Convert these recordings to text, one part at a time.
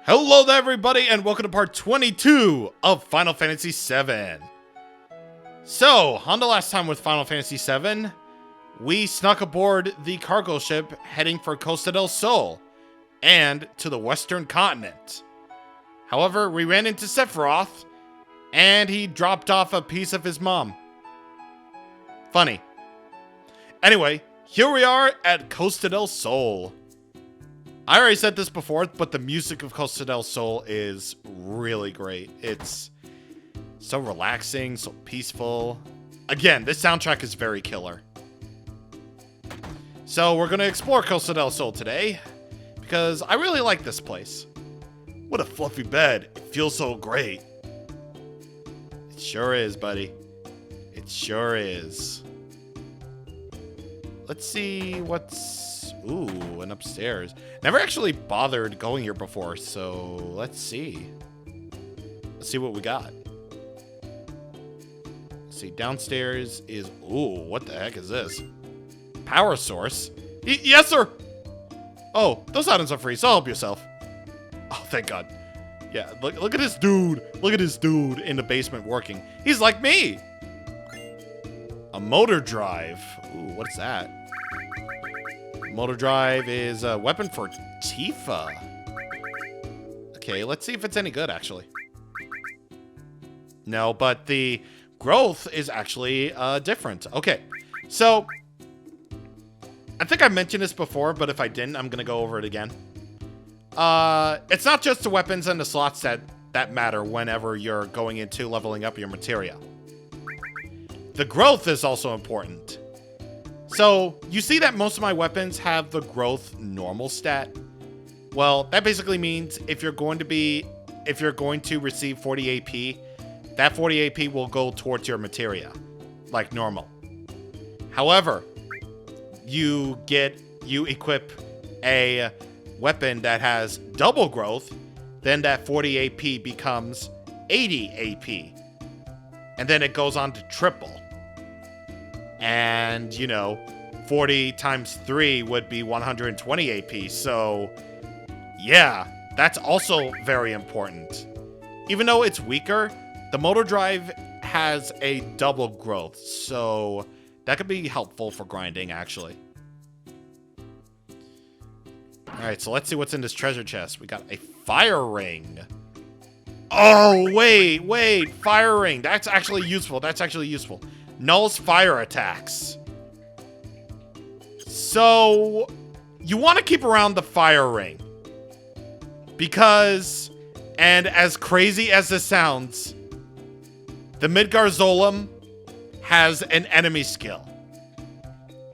Hello there everybody and welcome to part 22 of Final Fantasy VII. So, on the last time with Final Fantasy VII, we snuck aboard the cargo ship heading for Costa del Sol and to the western continent. However, we ran into Sephiroth and he dropped off a piece of his mom. Funny. Anyway, here we are at Costa del Sol. I already said this before, but the music of Costa del Sol is really great. It's so relaxing, so peaceful. Again, this soundtrack is very killer. So we're going to explore Costa del Sol today, because I really like this place. What a fluffy bed. It feels so great. It sure is, buddy. It sure is. Let's see what's... Ooh, and upstairs. Never actually bothered going here before, so let's see. Let's see what we got. Let's see, downstairs is... Ooh, what the heck is this? Power source? Yes, sir! Oh, those items are free, so help yourself. Oh, thank God. Yeah, look at this dude. Look at this dude in the basement working. He's like me! A motor drive. Ooh, what's that? Motor drive is a weapon for Tifa. Okay, let's see if it's any good, actually. No, but the growth is actually different. Okay, so I think I mentioned this before, but if I didn't, I'm going to go over it again. It's not just the weapons and the slots that matter whenever you're going into leveling up your materia. The growth is also important. So, you see that most of my weapons have the growth normal stat? Well, that basically means if you're going to receive 40 AP, that 40 AP will go towards your materia, like normal. However, you equip a weapon that has double growth, then that 40 AP becomes 80 AP. And then it goes on to triple. And, you know, 40 times 3 would be 120 AP. So, yeah, that's also very important. Even though it's weaker, the motor drive has a double growth. So, that could be helpful for grinding, actually. Alright, so let's see what's in this treasure chest. We got a fire ring. Oh, wait, fire ring. That's actually useful. Nulls fire attacks. So, you want to keep around the fire ring. Because, and as crazy as this sounds, the Midgar Zolom has an enemy skill.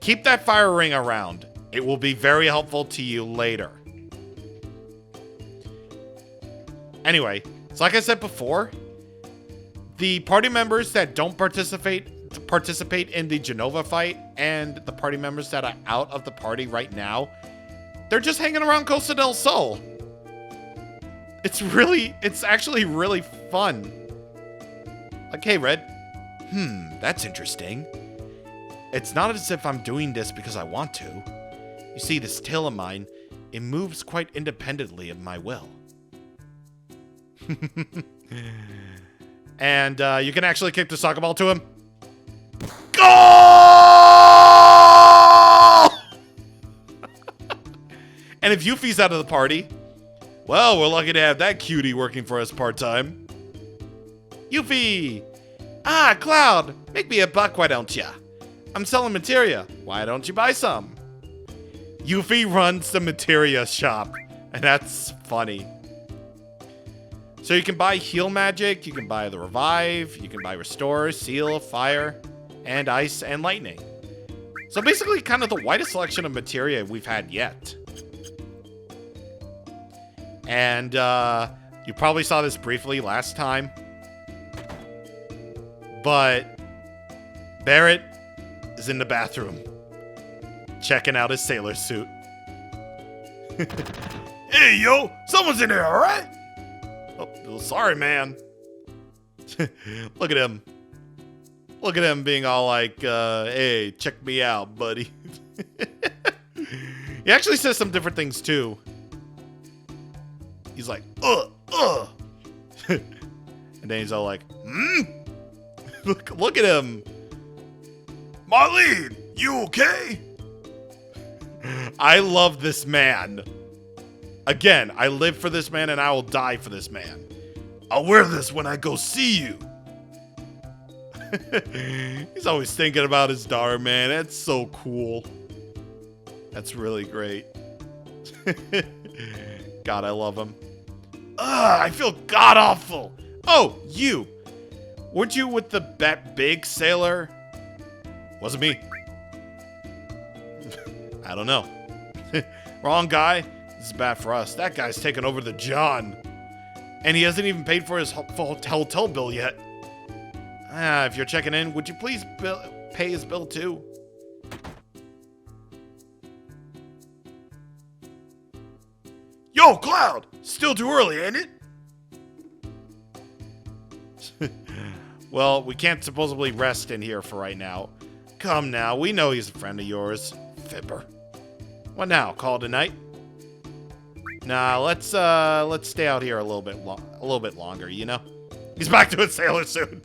Keep that fire ring around. It will be very helpful to you later. Anyway, so like I said before, the party members that don't participate in the Genova fight and the party members that are out of the party right now, they're just hanging around Costa del Sol. It's actually really fun. Like, hey, Red. That's interesting. It's not as if I'm doing this because I want to. You see, this tail of mine, it moves quite independently of my will. And you can actually kick the soccer ball to him. Goal! And if Yuffie's out of the party, well, we're lucky to have that cutie working for us part-time. Yuffie! Ah, Cloud! Make me a buck, why don't ya? I'm selling materia. Why don't you buy some? Yuffie runs the materia shop, and that's funny. So you can buy heal magic, you can buy the revive, you can buy restore, seal, fire, and ice and lightning. So basically kind of the widest selection of materia we've had yet. And you probably saw this briefly last time. But Barrett is in the bathroom, checking out his sailor suit. Hey, yo, someone's in there, all right? Oh, sorry, man. Look at him. Look at him being all like, hey, check me out, buddy. He actually says some different things, too. He's like, and then he's all like, look at him. Marlene, you okay? I love this man. Again, I live for this man and I will die for this man. I'll wear this when I go see you. He's always thinking about his daughter, man. That's so cool. That's really great. God, I love him. Ugh, I feel god-awful. Oh, you. Weren't you with the big sailor? Wasn't me. I don't know. Wrong guy. This is bad for us. That guy's taken over the John. And he hasn't even paid for his hotel bill yet. If you're checking in, would you please pay his bill too? Yo, Cloud! Still too early, ain't it? Well, we can't supposedly rest in here for right now. Come now, we know he's a friend of yours. Fibber. What now? Call it a night? Nah, let's stay out here a little bit longer, you know? He's back to his sailor suit.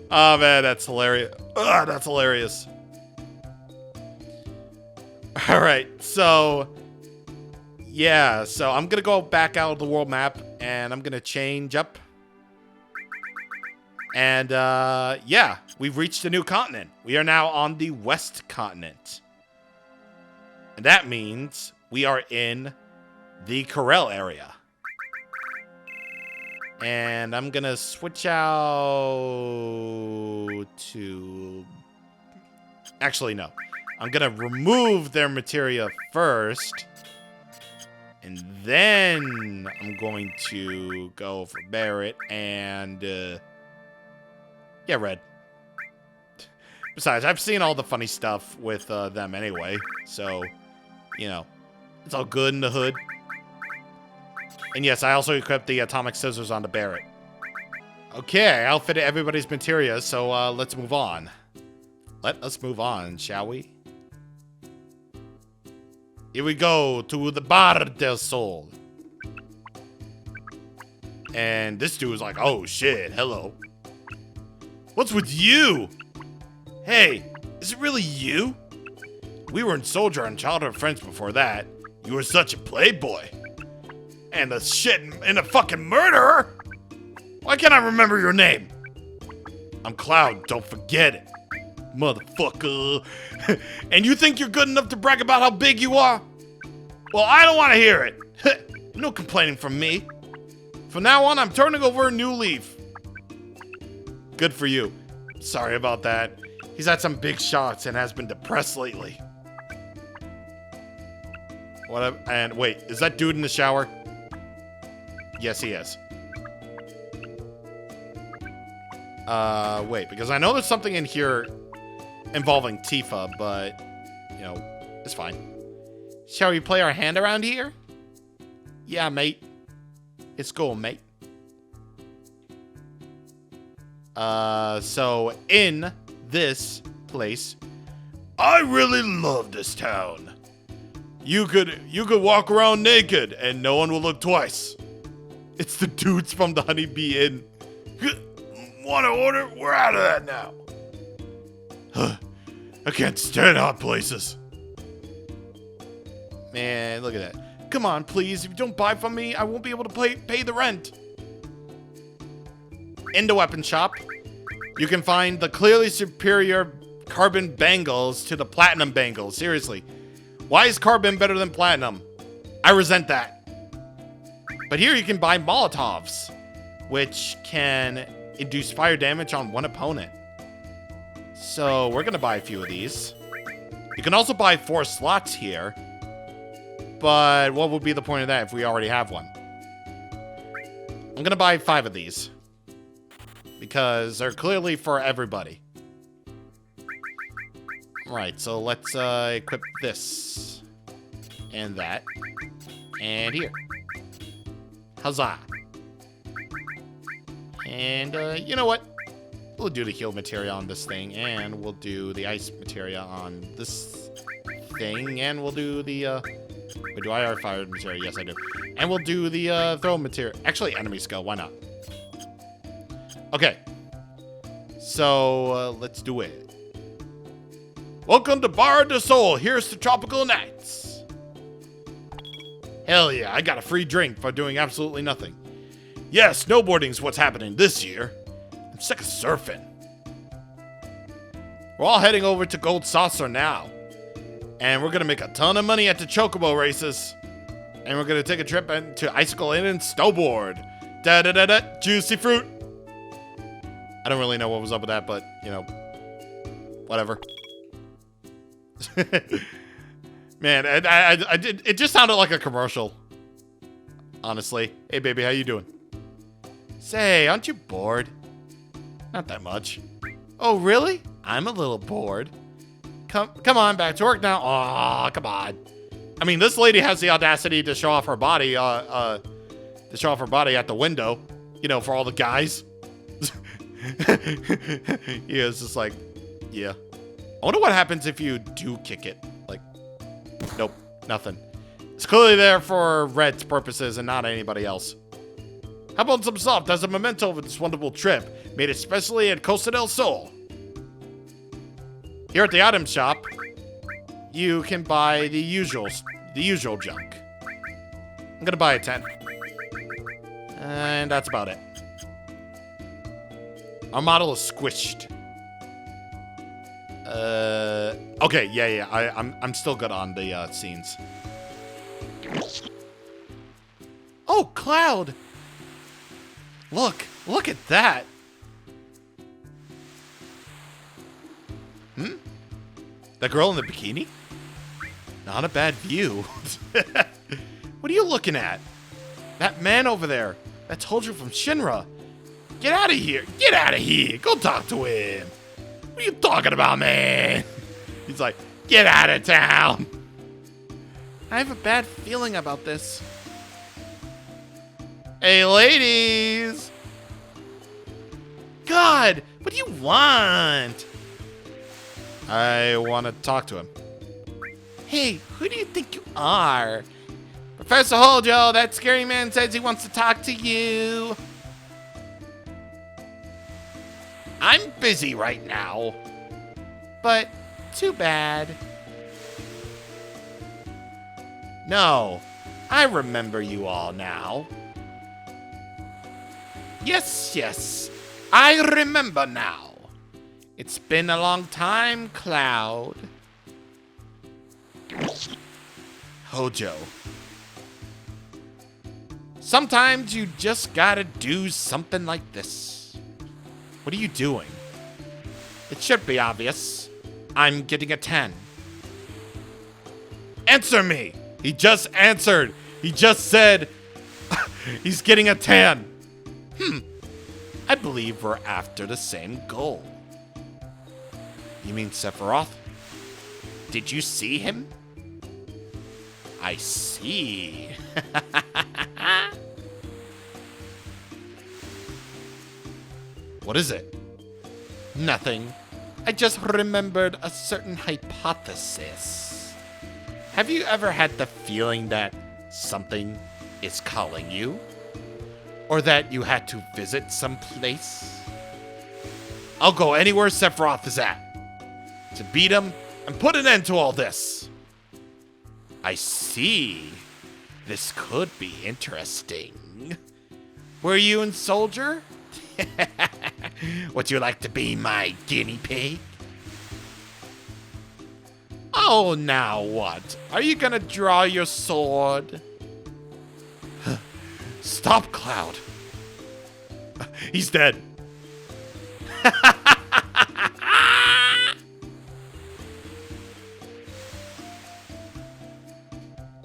Oh man, that's hilarious. Ugh, that's hilarious. Alright, so yeah, so I'm gonna go back out of the world map and I'm gonna change up. And yeah, we've reached a new continent. We are now on the West Continent. And that means we are in the Corel area. And I'm gonna switch out to... Actually, no. I'm gonna remove their materia first. And then I'm going to go for Barrett and... yeah, Red. Besides, I've seen all the funny stuff with them anyway. So, you know, it's all good in the hood. And yes, I also equipped the atomic scissors onto Barrett. Okay, I outfitted everybody's materia, so let's move on. Let us move on, shall we? Here we go to the Costa del Sol. And this dude was like, oh shit, hello. What's with you? Hey, is it really you? We were in Soldier and childhood friends before that. You were such a playboy. And a shit and a fucking murderer? Why can't I remember your name? I'm Cloud, don't forget it. Motherfucker. And you think you're good enough to brag about how big you are? Well, I don't want to hear it. No complaining from me. From now on, I'm turning over a new leaf. Good for you. Sorry about that. He's had some big shots and has been depressed lately. And wait, is that dude in the shower? Yes, he is. Wait, because I know there's something in here involving Tifa, but, you know, it's fine. Shall we play our hand around here? Yeah, mate. It's cool, mate. So in this place, I really love this town. You could walk around naked and no one will look twice. It's the dudes from the Honeybee Inn. Want to order? We're out of that now. I can't stand hot places. Man, look at that. Come on, please. If you don't buy from me, I won't be able to pay the rent. In the weapon shop, you can find the clearly superior carbon bangles to the platinum bangles. Seriously. Why is carbon better than platinum? I resent that. But here you can buy Molotovs, which can induce fire damage on one opponent. So we're going to buy a few of these. You can also buy 4 slots here. But what would be the point of that if we already have one? I'm going to buy 5 of these. Because they're clearly for everybody. Right, so let's equip this. And that. And here. Huzzah. And, you know what? We'll do the heal materia on this thing, and we'll do the ice materia on this thing, and we'll do the Wait, do I already fire material? Yes, I do. And we'll do the throw material. Actually, enemy skill. Why not? Okay. So, let's do it. Welcome to Costa Del Sol. Here's to tropical nights. Hell yeah, I got a free drink for doing absolutely nothing. Yeah, snowboarding's what's happening this year. I'm sick of surfing. We're all heading over to Gold Saucer now. And we're going to make a ton of money at the Chocobo races. And we're going to take a trip to Icicle Inn and snowboard. Da-da-da-da, juicy fruit. I don't really know what was up with that, but, you know, whatever. Man, it just sounded like a commercial. Honestly. Hey, baby, how you doing? Say, aren't you bored? Not that much. Oh, really? I'm a little bored. Come on, back to work now. Aw, come on. I mean, this lady has the audacity to show off her body, at the window. You know, for all the guys. Yeah, it's just like, yeah. I wonder what happens if you do kick it. Like, nope, nothing. It's clearly there for Red's purposes and not anybody else. How about some soft as a memento of this wonderful trip, made especially at Costa Del Sol? Here at the item shop, you can buy the usual junk. I'm gonna buy a 10. And that's about it. Our model is squished. Okay, yeah. I'm still good on the scenes. Oh, Cloud! Look at that. That girl in the bikini? Not a bad view. What are you looking at? That man over there. That's Hojo from Shinra. Get out of here. Get out of here. Go talk to him. What are you talking about, man? He's like, get out of town. I have a bad feeling about this. Hey, ladies. God, what do you want? I want to talk to him. Hey, who do you think you are? Professor Hojo, that scary man says he wants to talk to you. I'm busy right now. But too bad. No, I remember you all now. Yes, I remember now. It's been a long time, Cloud. Hojo. Sometimes you just gotta do something like this. What are you doing? It should be obvious. I'm getting a 10. Answer me! He just answered. He just said he's getting a 10. I believe we're after the same goal. You mean Sephiroth? Did you see him? I see. What is it? Nothing. I just remembered a certain hypothesis. Have you ever had the feeling that something is calling you? Or that you had to visit some place? I'll go anywhere Sephiroth is at to beat him and put an end to all this. I see. This could be interesting. Were you in Soldier? Would you like to be my guinea pig? Oh, now what? Are you gonna draw your sword? Stop, Cloud. He's dead.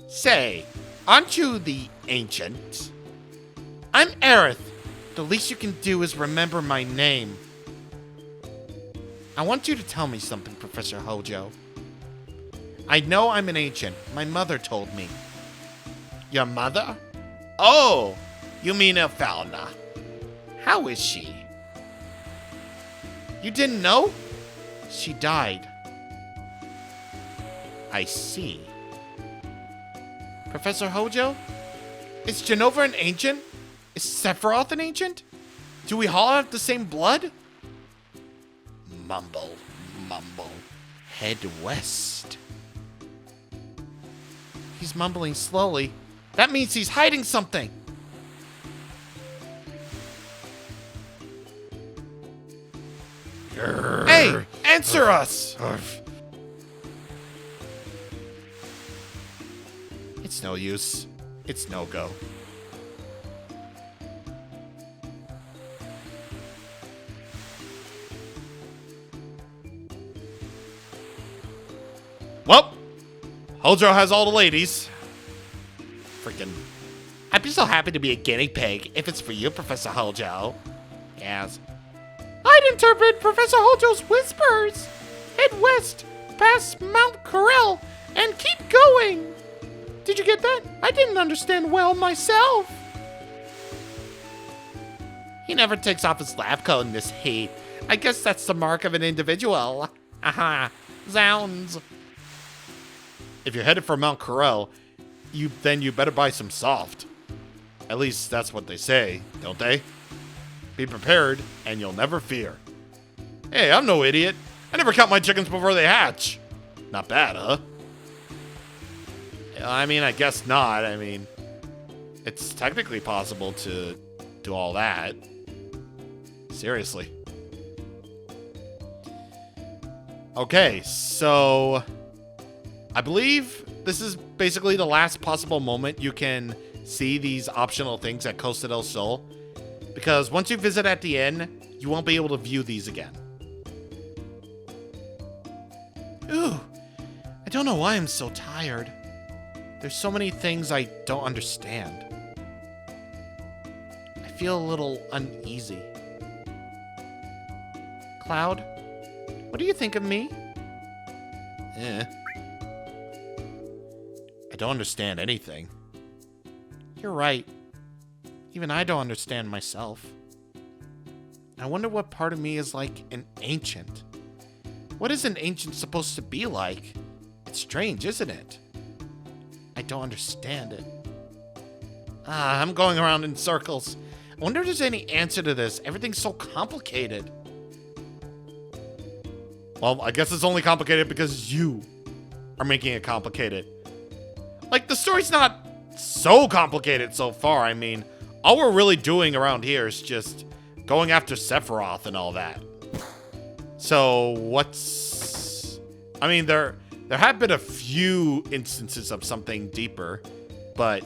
Say, aren't you the ancient? I'm Aerith. The least you can do is remember my name. I want you to tell me something, Professor Hojo. I know I'm an ancient. My mother told me. Your mother? Oh, you mean Elfalna. How is she? You didn't know? She died. I see. Professor Hojo? Is Jenova an ancient? Is Sephiroth an ancient? Do we all have the same blood? Mumble, mumble. Head west. He's mumbling slowly. That means he's hiding something. Hey, answer us! It's no use. It's no go. Well, Hojo has all the ladies. Freaking. I'd be so happy to be a guinea pig if it's for you, Professor Hojo. Yes. I'd interpret Professor Hojo's whispers. Head west, past Mount Corel, and keep going. Did you get that? I didn't understand well myself. He never takes off his lab coat in this heat. I guess that's the mark of an individual. Aha. Zounds. If you're headed for Mount Corel, then you better buy some soft. At least that's what they say, don't they? Be prepared, and you'll never fear. Hey, I'm no idiot. I never count my chickens before they hatch. Not bad, huh? I mean, I guess not. I mean, it's technically possible to do all that. Seriously. Okay, so I believe this is basically the last possible moment you can see these optional things at Costa del Sol. Because once you visit at the inn, you won't be able to view these again. Ooh, I don't know why I'm so tired. There's so many things I don't understand. I feel a little uneasy. Cloud, what do you think of me? I don't understand anything. You're right. Even I don't understand myself. I wonder what part of me is like an ancient. What is an ancient supposed to be like? It's strange, isn't it? I don't understand it. I'm going around in circles. I wonder if there's any answer to this. Everything's so complicated. Well, I guess it's only complicated because you are making it complicated. Like, the story's not so complicated so far. I mean, all we're really doing around here is just going after Sephiroth and all that. So, what's... I mean, there have been a few instances of something deeper, but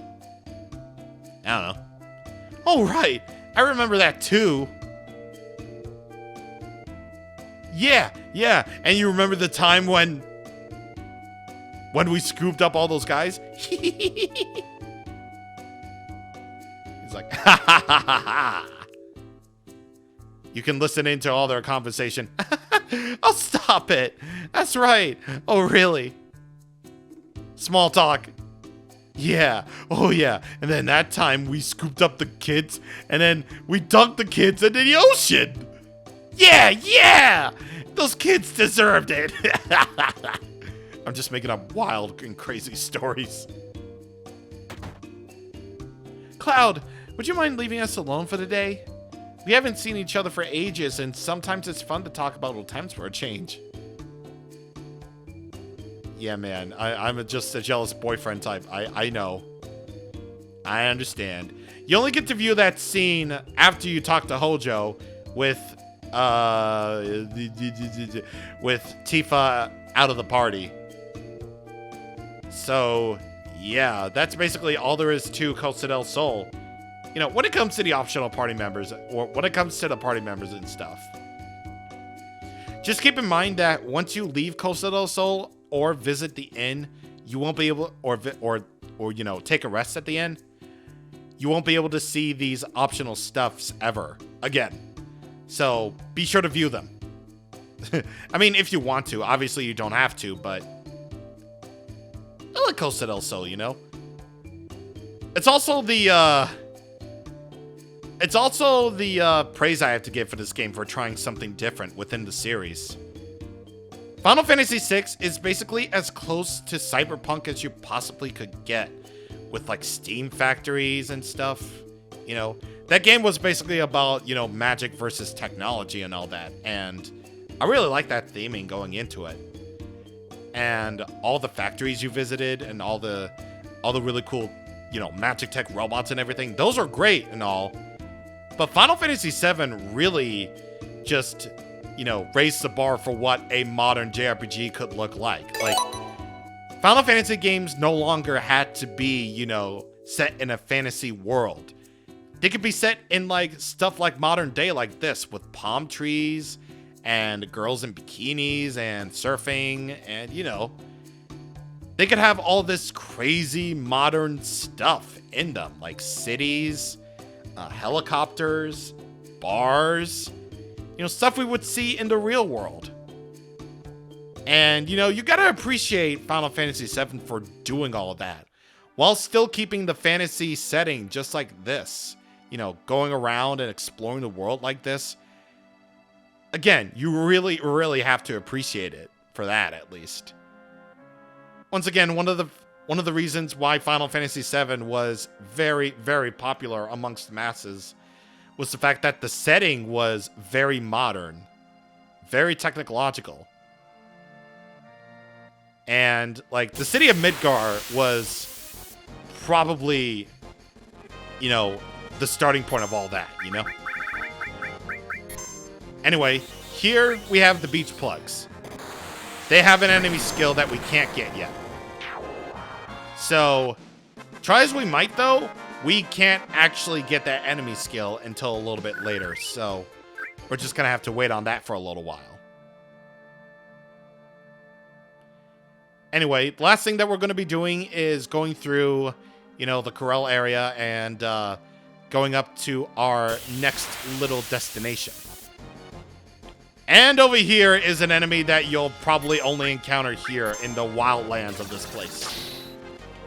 I don't know. Oh, right. I remember that too. Yeah. And you remember the time when we scooped up all those guys? He's like, ha ha ha ha ha. You can listen into all their conversation. Oh, stop it. That's right. Oh, really? Small talk. Yeah. Oh, yeah. And then that time we scooped up the kids, and then we dunked the kids into the ocean. Yeah. Those kids deserved it. I'm just making up wild and crazy stories. Cloud, would you mind leaving us alone for the day? We haven't seen each other for ages, and sometimes it's fun to talk about old times for a change. Yeah, man, I'm just a jealous boyfriend type. I know. I understand. You only get to view that scene after you talk to Hojo with Tifa out of the party. So, yeah, that's basically all there is to Costa del Sol. You know, when it comes to the optional party members, or when it comes to the party members and stuff, just keep in mind that once you leave Costa del Sol or visit the inn, you won't be able, or you know, take a rest at the inn, you won't be able to see these optional stuffs ever again. So be sure to view them. I mean, if you want to, obviously you don't have to, but I like Costa del Sol, you know. It's also the praise I have to give for this game for trying something different within the series. Final Fantasy VI is basically as close to Cyberpunk as you possibly could get, with like steam factories and stuff. You know, that game was basically about, you know, magic versus technology and all that. And I really like that theming going into it. And all the factories you visited and all the really cool, you know, magic tech robots and everything, those are great and all. But Final Fantasy VII really just, you know, raised the bar for what a modern JRPG could look like. Like, Final Fantasy games no longer had to be, you know, set in a fantasy world. They could be set in, like, stuff like modern day like this, with palm trees and girls in bikinis and surfing and, you know, they could have all this crazy modern stuff in them, like cities, helicopters, bars, you know, stuff we would see in the real world. And, you know, you gotta appreciate Final Fantasy VII for doing all of that, while still keeping the fantasy setting just like this. You know, going around and exploring the world like this. Again, you really, really have to appreciate it for that, at least. Once again, one of the reasons why Final Fantasy VII was very, very popular amongst the masses was the fact that the setting was very modern, very technological. And, like, the city of Midgar was probably, you know, the starting point of all that, you know? Anyway, here we have the beach plugs. They have an enemy skill that we can't get yet. So, try as we might though, we can't actually get that enemy skill until a little bit later. So, we're just gonna have to wait on that for a little while. Anyway, the last thing that we're gonna be doing is going through, you know, the Corel area and going up to our next little destination. And over here is an enemy that you'll probably only encounter here in the wildlands of this place.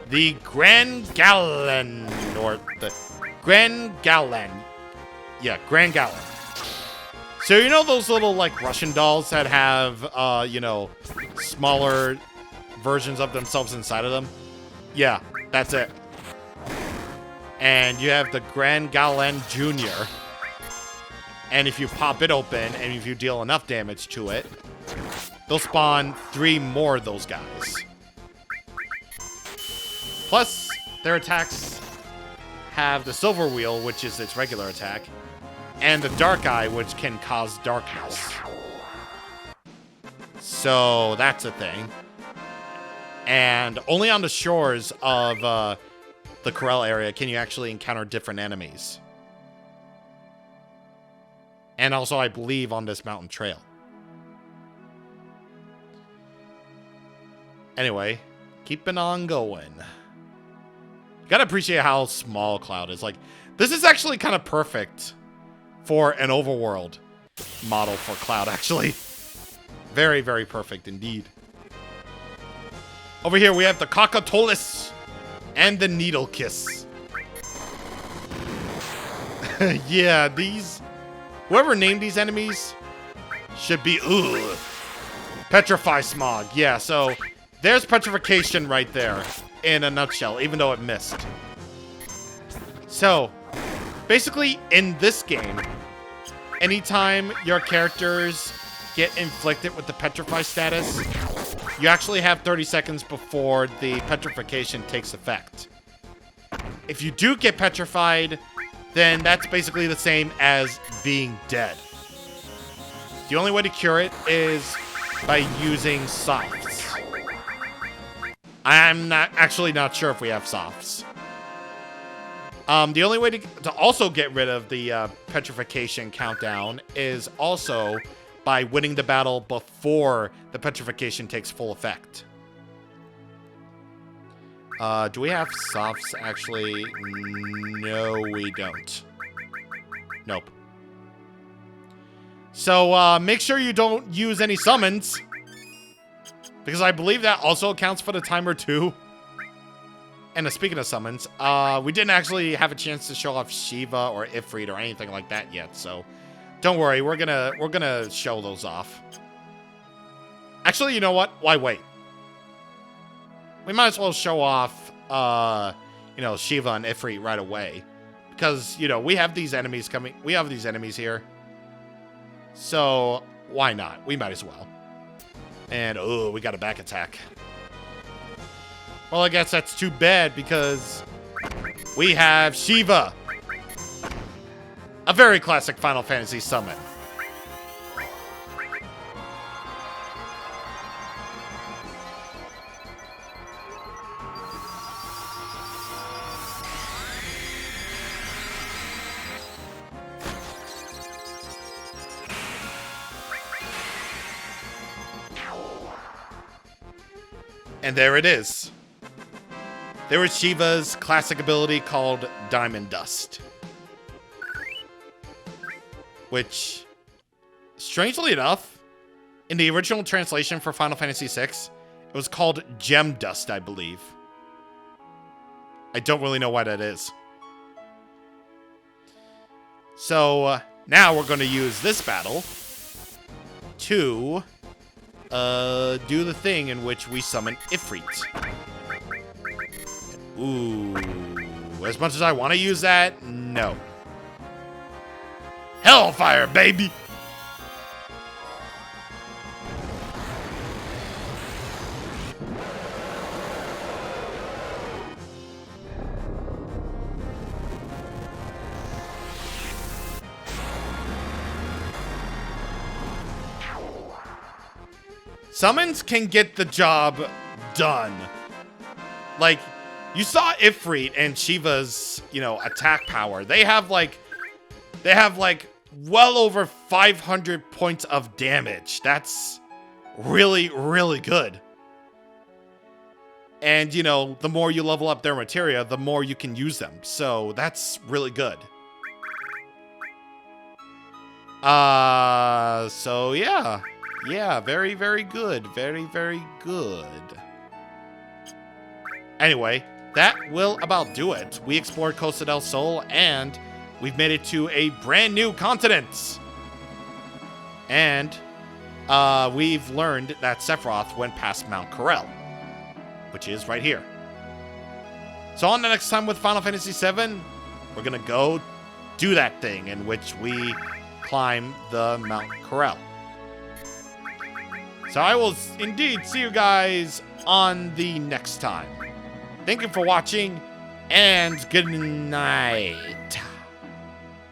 The Grand Galan, or the Grand Galan. Yeah, Grand Galan. So you know those little, like, Russian dolls that have, you know, smaller versions of themselves inside of them? Yeah, that's it. And you have the Grand Galan Jr. And if you pop it open and if you deal enough damage to it, they'll spawn 3 more of those guys. Plus, their attacks have the Silver Wheel, which is its regular attack, and the Dark Eye, which can cause darkness. So, that's a thing. And only on the shores of the Corel area can you actually encounter different enemies. And also, I believe, on this mountain trail. Anyway, keeping on going. You gotta appreciate how small Cloud is. Like, this is actually kind of perfect for an overworld model for Cloud, actually. Very, very perfect indeed. Over here, we have the Cockatolis and the Needle Kiss. Yeah, these... Whoever named these enemies should be, ooh, Petrify Smog. Yeah, so there's petrification right there in a nutshell, even though it missed. So, basically, in this game, anytime your characters get inflicted with the Petrify status, you actually have 30 seconds before the petrification takes effect. If you do get petrified, then that's basically the same as being dead. The only way to cure it is by using softs. I'm actually not sure if we have softs. The only way to also get rid of the petrification countdown is also by winning the battle before the petrification takes full effect. Do we have softs, actually? No, we don't. Nope. So, make sure you don't use any summons. Because I believe that also accounts for the timer, too. And speaking of summons, we didn't actually have a chance to show off Shiva or Ifrit or anything like that yet, so... Don't worry, we're gonna show those off. Actually, you know what? Why wait? We might as well show off, you know, Shiva and Ifrit right away. Because, you know, we have these enemies coming. We have these enemies here. So, why not? We might as well. And, oh, we got a back attack. Well, I guess that's too bad because we have Shiva. A very classic Final Fantasy summon. And there it is. There is Shiva's classic ability called Diamond Dust. Which, strangely enough, in the original translation for Final Fantasy VI, it was called Gem Dust, I believe. I don't really know why that is. So, now we're going to use this battle to do the thing in which we summon Ifrit. Ooh. As much as I want to use that, no. Hellfire, baby! Summons can get the job done. Like, you saw Ifrit and Shiva's, you know, attack power. They have like well over 500 points of damage. That's really, really good. And, you know, the more you level up their materia, the more you can use them. So that's really good. So yeah. Yeah, very, very good. Very, very good. Anyway, that will about do it. We explored Costa del Sol, and we've made it to a brand new continent. And we've learned that Sephiroth went past Mount Corel, which is right here. So on the next time with Final Fantasy VII, we're going to go do that thing in which we climb the Mount Corel. So I will indeed see you guys on the next time. Thank you for watching, and good night.